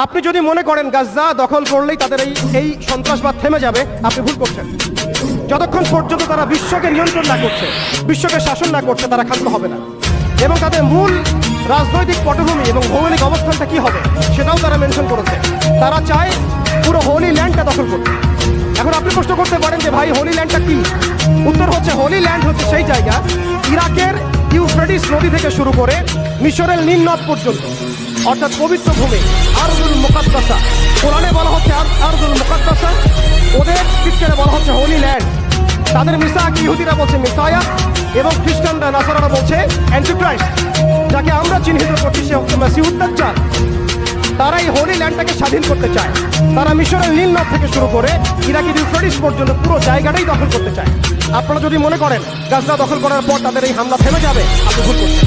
আপনি যদি মনে করেন গাজা দখল করলেই তাদের এই সন্ত্রাসবাদ থেমে যাবে, আপনি ভুল করছেন। যতক্ষণ পর্যন্ত তারা বিশ্বকে নিয়ন্ত্রণ না করছে, বিশ্বকে শাসন না করছে, তারা ক্ষান্ত হবে না। এবং তাদের মূল রাজনৈতিক পটভূমি এবং ভৌগোলিক অবস্থানটা কি হবে সেটাও তারা মেনশন করেছে। তারা চায় পুরো হোলি ল্যান্ডটা দখল করতে। এখন আপনি প্রশ্ন করতে পারেন যে ভাই হোলি ল্যান্ডটা কি? উত্তর হচ্ছে, হোলি ল্যান্ড হচ্ছে সেই জায়গা ইরাকের ইউফ্রেটিস নদী থেকে শুরু করে মিশরের নীল নদ পর্যন্ত, অর্থাৎ পবিত্র ভূমি আরদুল মুকাদ্দাসা। কোরআনে বলা হচ্ছে আরদুল মুকাদ্দাসা, ওদের স্ক্রিপচারে বলা হচ্ছে হোলি ল্যান্ড। তাদের মিসাক ইহুদিরা বলছে মিসায়া, এবং খ্রিস্টানরা নাসারারা বলছে অ্যান্টিক্রাইস্ট, যাকে আমরা চিহ্নিত করছি সে হচ্ছে মাসিহুদ দাজ্জাল। তারা এই হোলি ল্যান্ডটাকে স্বাধীন করতে চায়। তারা মিশরের নীল নদ থেকে শুরু করে ইরাকের ইউফ্রেটিস পর্যন্ত পুরো জায়গাটাই দখল করতে চায়। আপনারা যদি মনে করেন গাজা দখল করার পর তাদের এই হামলা থেমে যাবে, আপনি ভুল করছেন।